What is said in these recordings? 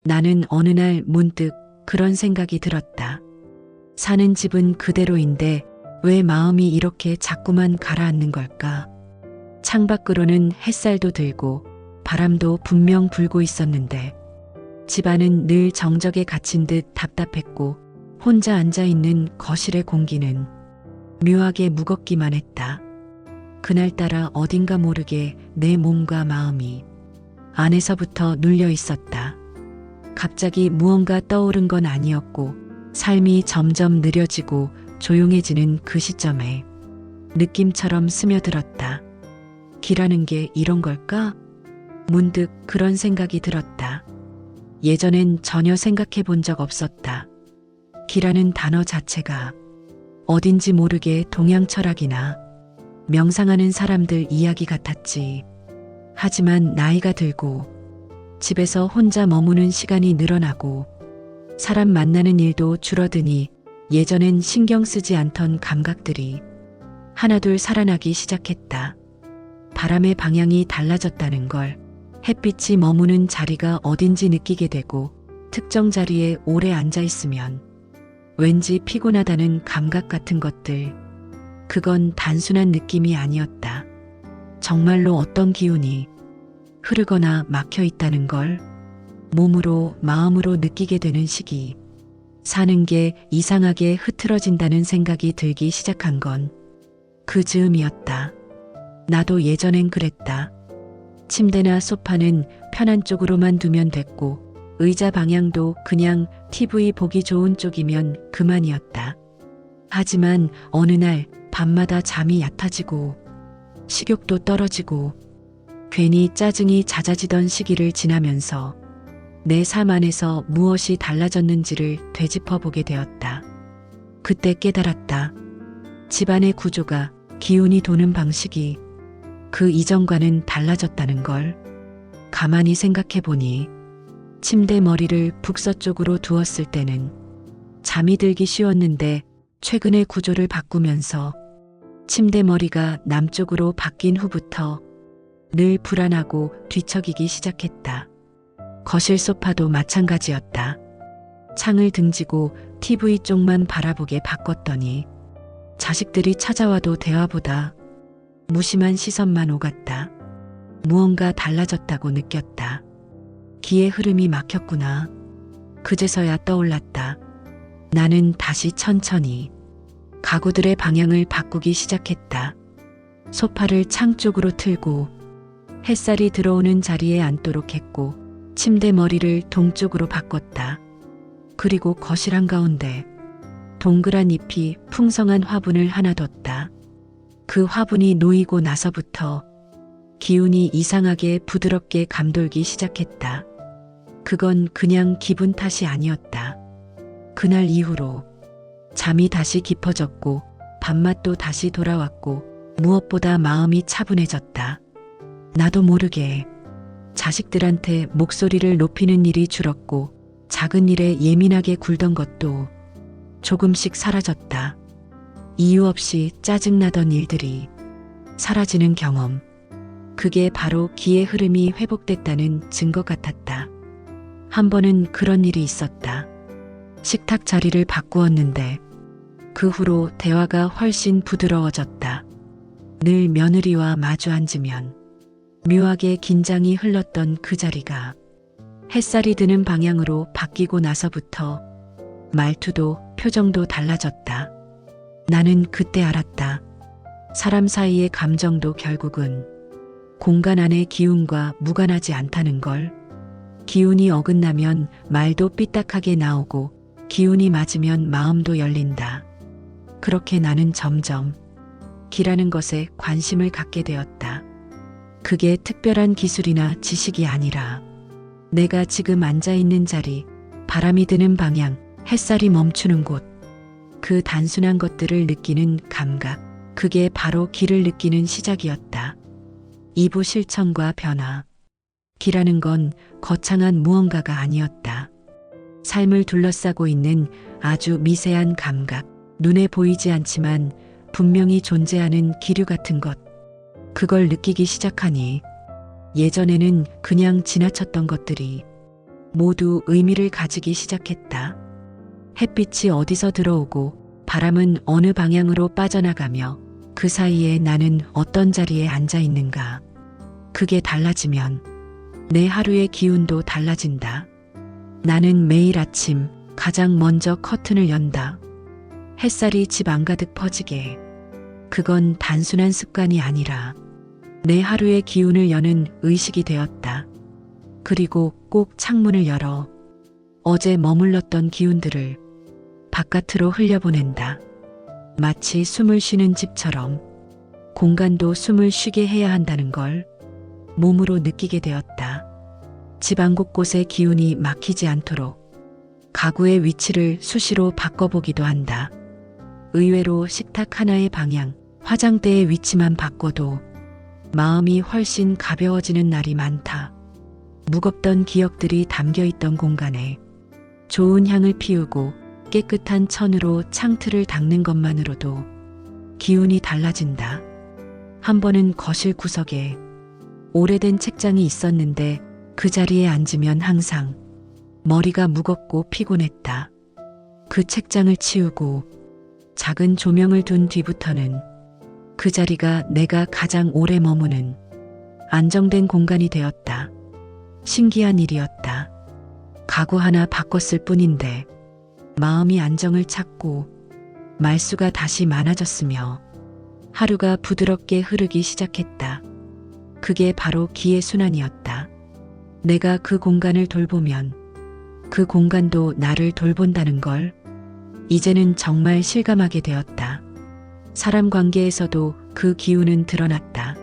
나는 어느 날 문득 그런 생각이 들었다. 사는 집은 그대로인데 왜 마음이 이렇게 자꾸만 가라앉는 걸까? 창밖으로는 햇살도 들고 바람도 분명 불고 있었는데 집안은 늘 정적에 갇힌 듯 답답했고 혼자 앉아있는 거실의 공기는 묘하게 무겁기만 했다. 그날따라 어딘가 모르게 내 몸과 마음이 안에서부터 눌려 있었다. 갑자기 무언가 떠오른 건 아니었고 삶이 점점 느려지고 조용해지는 그 시점에 느낌처럼 스며들었다. 기라는 게 이런 걸까? 문득 그런 생각이 들었다. 예전엔 전혀 생각해 본 적 없었다. 기라는 단어 자체가 어딘지 모르게 동양 철학이나 명상하는 사람들 이야기 같았지. 하지만 나이가 들고 집에서 혼자 머무는 시간이 늘어나고 사람 만나는 일도 줄어드니 예전엔 신경 쓰지 않던 감각들이 하나둘 살아나기 시작했다. 바람의 방향이 달라졌다는 걸, 햇빛이 머무는 자리가 어딘지 느끼게 되고 특정 자리에 오래 앉아 있으면 왠지 피곤하다는 감각 같은 것들. 그건 단순한 느낌이 아니었다. 정말로 어떤 기운이 흐르거나 막혀 있다는 걸 몸으로 마음으로 느끼게 되는 시기. 사는 게 이상하게 흐트러진다는 생각이 들기 시작한 건 그 즈음이었다. 나도 예전엔 그랬다. 침대나 소파는 편한 쪽으로만 두면 됐고 의자 방향도 그냥 TV 보기 좋은 쪽이면 그만이었다. 하지만 어느 날 밤마다 잠이 얕아지고 식욕도 떨어지고 괜히 짜증이 잦아지던 시기를 지나면서 내 삶 안에서 무엇이 달라졌는지를 되짚어 보게 되었다. 그때 깨달았다. 집안의 구조가, 기운이 도는 방식이 그 이전과는 달라졌다는 걸. 가만히 생각해 보니 침대 머리를 북서쪽으로 두었을 때는 잠이 들기 쉬웠는데 최근에 구조를 바꾸면서 침대 머리가 남쪽으로 바뀐 후부터 늘 불안하고 뒤척이기 시작했다. 거실 소파도 마찬가지였다. 창을 등지고 TV 쪽만 바라보게 바꿨더니 자식들이 찾아와도 대화보다 무심한 시선만 오갔다. 무언가 달라졌다고 느꼈다. 기의 흐름이 막혔구나. 그제서야 떠올랐다. 나는 다시 천천히 가구들의 방향을 바꾸기 시작했다. 소파를 창 쪽으로 틀고 햇살이 들어오는 자리에 앉도록 했고 침대 머리를 동쪽으로 바꿨다. 그리고 거실 한가운데 동그란 잎이 풍성한 화분을 하나 뒀다. 그 화분이 놓이고 나서부터 기운이 이상하게 부드럽게 감돌기 시작했다. 그건 그냥 기분 탓이 아니었다. 그날 이후로 잠이 다시 깊어졌고 밥맛도 다시 돌아왔고 무엇보다 마음이 차분해졌다. 나도 모르게 자식들한테 목소리를 높이는 일이 줄었고 작은 일에 예민하게 굴던 것도 조금씩 사라졌다. 이유 없이 짜증나던 일들이 사라지는 경험. 그게 바로 기의 흐름이 회복됐다는 증거 같았다. 한 번은 그런 일이 있었다. 식탁 자리를 바꾸었는데 그 후로 대화가 훨씬 부드러워졌다. 늘 며느리와 마주 앉으면 묘하게 긴장이 흘렀던 그 자리가 햇살이 드는 방향으로 바뀌고 나서부터 말투도 표정도 달라졌다. 나는 그때 알았다. 사람 사이의 감정도 결국은 공간 안의 기운과 무관하지 않다는 걸. 기운이 어긋나면 말도 삐딱하게 나오고 기운이 맞으면 마음도 열린다. 그렇게 나는 점점 기라는 것에 관심을 갖게 되었다. 그게 특별한 기술이나 지식이 아니라 내가 지금 앉아있는 자리, 바람이 드는 방향, 햇살이 멈추는 곳, 그 단순한 것들을 느끼는 감각, 그게 바로 기를 느끼는 시작이었다. 2부 실천과 변화. 기라는 건 거창한 무언가가 아니었다. 삶을 둘러싸고 있는 아주 미세한 감각, 눈에 보이지 않지만 분명히 존재하는 기류 같은 것. 그걸 느끼기 시작하니 예전에는 그냥 지나쳤던 것들이 모두 의미를 가지기 시작했다. 햇빛이 어디서 들어오고 바람은 어느 방향으로 빠져나가며 그 사이에 나는 어떤 자리에 앉아 있는가. 그게 달라지면 내 하루의 기운도 달라진다. 나는 매일 아침 가장 먼저 커튼을 연다. 햇살이 집 안가득 퍼지게. 그건 단순한 습관이 아니라 내 하루의 기운을 여는 의식이 되었다. 그리고 꼭 창문을 열어 어제 머물렀던 기운들을 바깥으로 흘려보낸다. 마치 숨을 쉬는 집처럼 공간도 숨을 쉬게 해야 한다는 걸 몸으로 느끼게 되었다. 집안 곳곳의 기운이 막히지 않도록 가구의 위치를 수시로 바꿔보기도 한다. 의외로 식탁 하나의 방향, 화장대의 위치만 바꿔도 마음이 훨씬 가벼워지는 날이 많다. 무겁던 기억들이 담겨있던 공간에 좋은 향을 피우고 깨끗한 천으로 창틀을 닦는 것만으로도 기운이 달라진다. 한 번은 거실 구석에 오래된 책장이 있었는데 그 자리에 앉으면 항상 머리가 무겁고 피곤했다. 그 책장을 치우고 작은 조명을 둔 뒤부터는 그 자리가 내가 가장 오래 머무는 안정된 공간이 되었다. 신기한 일이었다. 가구 하나 바꿨을 뿐인데 마음이 안정을 찾고 말수가 다시 많아졌으며 하루가 부드럽게 흐르기 시작했다. 그게 바로 기의 순환이었다. 내가 그 공간을 돌보면 그 공간도 나를 돌본다는 걸 이제는 정말 실감하게 되었다. 사람 관계에서도 그 기운은 드러났다.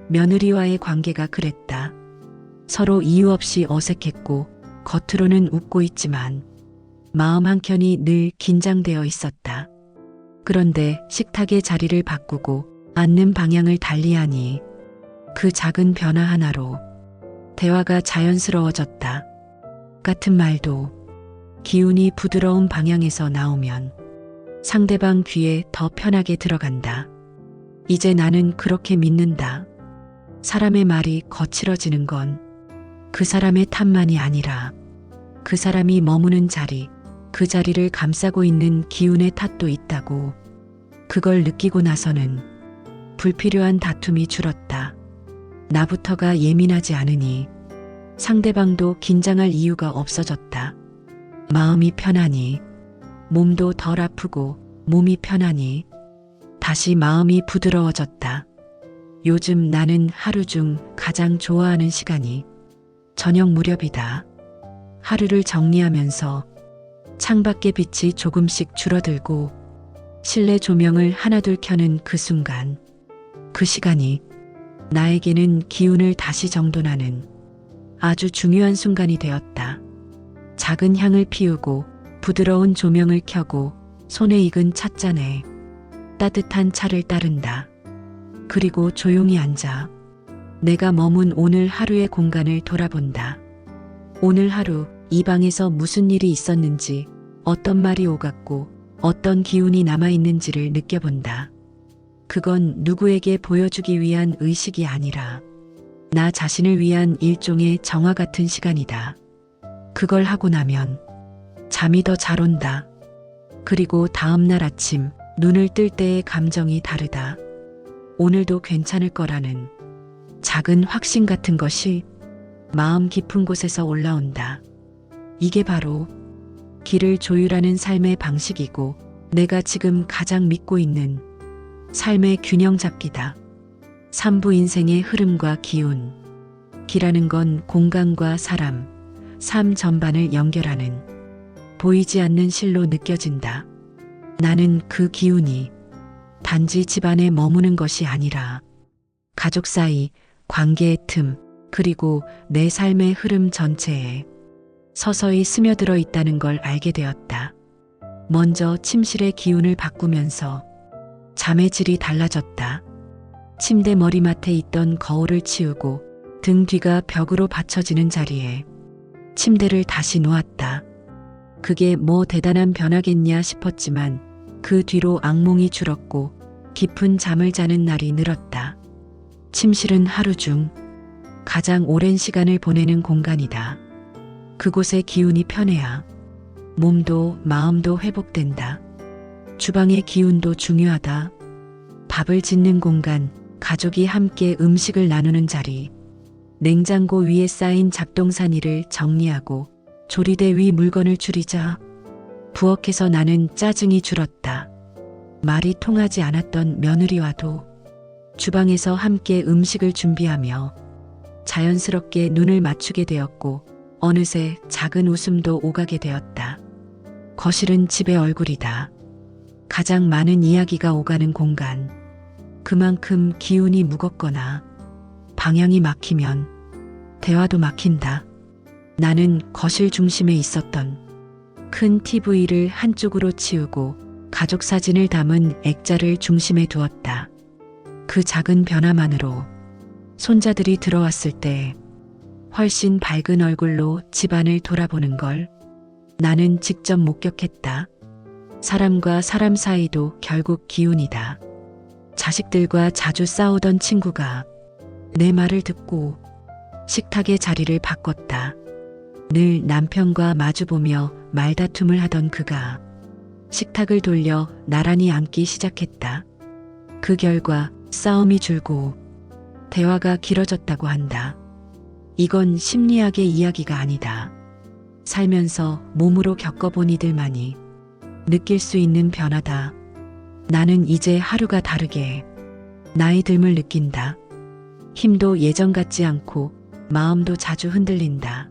며느리와의 관계가 그랬다. 서로 이유 없이 어색했고 겉으로는 웃고 있지만 마음 한켠이 늘 긴장되어 있었다. 그런데 식탁의 자리를 바꾸고 앉는 방향을 달리하니 그 작은 변화 하나로 대화가 자연스러워졌다. 같은 말도 기운이 부드러운 방향에서 나오면 상대방 귀에 더 편하게 들어간다. 이제 나는 그렇게 믿는다. 사람의 말이 거칠어지는 건 그 사람의 탓만이 아니라 그 사람이 머무는 자리, 그 자리를 감싸고 있는 기운의 탓도 있다고. 그걸 느끼고 나서는 불필요한 다툼이 줄었다. 나부터가 예민하지 않으니 상대방도 긴장할 이유가 없어졌다. 마음이 편하니 몸도 덜 아프고 몸이 편하니 다시 마음이 부드러워졌다. 요즘 나는 하루 중 가장 좋아하는 시간이 저녁 무렵이다. 하루를 정리하면서 창밖의 빛이 조금씩 줄어들고 실내 조명을 하나둘 켜는 그 순간, 그 시간이 나에게는 기운을 다시 정돈하는 아주 중요한 순간이 되었다. 작은 향을 피우고 부드러운 조명을 켜고 손에 익은 찻잔에 따뜻한 차를 따른다. 그리고 조용히 앉아 내가 머문 오늘 하루의 공간을 돌아본다. 오늘 하루 이 방에서 무슨 일이 있었는지, 어떤 말이 오갔고 어떤 기운이 남아있는지를 느껴본다. 그건 누구에게 보여주기 위한 의식이 아니라 나 자신을 위한 일종의 정화 같은 시간이다. 그걸 하고 나면 잠이 더 잘 온다. 그리고 다음날 아침 눈을 뜰 때의 감정이 다르다. 오늘도 괜찮을 거라는 작은 확신 같은 것이 마음 깊은 곳에서 올라온다. 이게 바로 길을 조율하는 삶의 방식이고 내가 지금 가장 믿고 있는 삶의 균형 잡기다. 삼부 인생의 흐름과 기운. 기라는 건 공간과 사람, 삶 전반을 연결하는 보이지 않는 실로 느껴진다. 나는 그 기운이 단지 집안에 머무는 것이 아니라 가족 사이, 관계의 틈, 그리고 내 삶의 흐름 전체에 서서히 스며들어 있다는 걸 알게 되었다. 먼저 침실의 기운을 바꾸면서 잠의 질이 달라졌다. 침대 머리맡에 있던 거울을 치우고 등 뒤가 벽으로 받쳐지는 자리에 침대를 다시 놓았다. 그게 뭐 대단한 변화겠냐 싶었지만 그 뒤로 악몽이 줄었고 깊은 잠을 자는 날이 늘었다. 침실은 하루 중 가장 오랜 시간을 보내는 공간이다. 그곳의 기운이 편해야 몸도 마음도 회복된다. 주방의 기운도 중요하다. 밥을 짓는 공간, 가족이 함께 음식을 나누는 자리, 냉장고 위에 쌓인 잡동사니를 정리하고 조리대 위 물건을 줄이자 부엌에서 나는 짜증이 줄었다. 말이 통하지 않았던 며느리와도 주방에서 함께 음식을 준비하며 자연스럽게 눈을 맞추게 되었고 어느새 작은 웃음도 오가게 되었다. 거실은 집의 얼굴이다. 가장 많은 이야기가 오가는 공간. 그만큼 기운이 무겁거나 방향이 막히면 대화도 막힌다. 나는 거실 중심에 있었던 큰 TV를 한쪽으로 치우고 가족 사진을 담은 액자를 중심에 두었다. 그 작은 변화만으로 손자들이 들어왔을 때 훨씬 밝은 얼굴로 집안을 돌아보는 걸 나는 직접 목격했다. 사람과 사람 사이도 결국 기운이다. 자식들과 자주 싸우던 친구가 내 말을 듣고 식탁의 자리를 바꿨다. 늘 남편과 마주보며 말다툼을 하던 그가 식탁을 돌려 나란히 앉기 시작했다. 그 결과 싸움이 줄고 대화가 길어졌다고 한다. 이건 심리학의 이야기가 아니다. 살면서 몸으로 겪어본 이들만이 느낄 수 있는 변화다. 나는 이제 하루가 다르게 나이 듦을 느낀다. 힘도 예전 같지 않고 마음도 자주 흔들린다.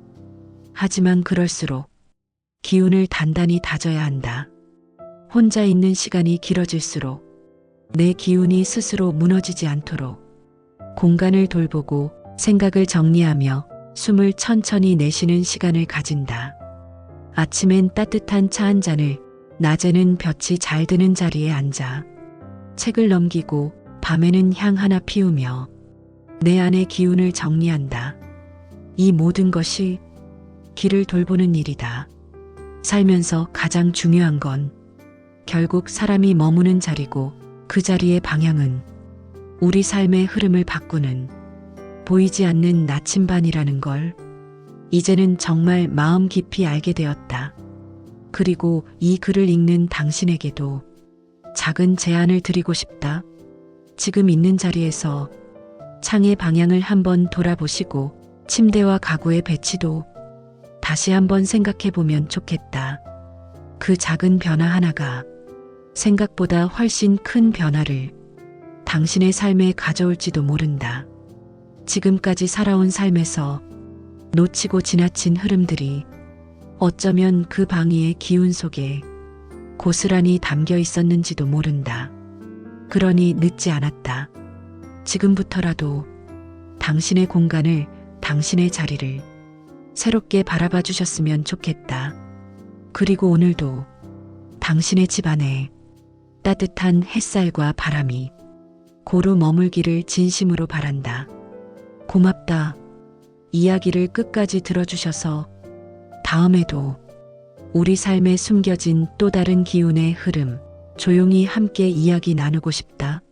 하지만 그럴수록 기운을 단단히 다져야 한다. 혼자 있는 시간이 길어질수록 내 기운이 스스로 무너지지 않도록 공간을 돌보고 생각을 정리하며 숨을 천천히 내쉬는 시간을 가진다. 아침엔 따뜻한 차 한 잔을, 낮에는 볕이 잘 드는 자리에 앉아 책을 넘기고 밤에는 향 하나 피우며 내 안의 기운을 정리한다. 이 모든 것이 길을 돌보는 일이다. 살면서 가장 중요한 건 결국 사람이 머무는 자리고 그 자리의 방향은 우리 삶의 흐름을 바꾸는 보이지 않는 나침반이라는 걸 이제는 정말 마음 깊이 알게 되었다. 그리고 이 글을 읽는 당신에게도 작은 제안을 드리고 싶다. 지금 있는 자리에서 창의 방향을 한번 돌아보시고 침대와 가구의 배치도 다시 한번 생각해 보면 좋겠다. 그 작은 변화 하나가 생각보다 훨씬 큰 변화를 당신의 삶에 가져올지도 모른다. 지금까지 살아온 삶에서 놓치고 지나친 흐름들이 어쩌면 그 방위의 기운 속에 고스란히 담겨 있었는지도 모른다. 그러니 늦지 않았다. 지금부터라도 당신의 공간을, 당신의 자리를 새롭게 바라봐 주셨으면 좋겠다. 그리고 오늘도 당신의 집 안에 따뜻한 햇살과 바람이 고루 머물기를 진심으로 바란다. 고맙다. 이야기를 끝까지 들어주셔서 다음에도 우리 삶에 숨겨진 또 다른 기운의 흐름, 조용히 함께 이야기 나누고 싶다.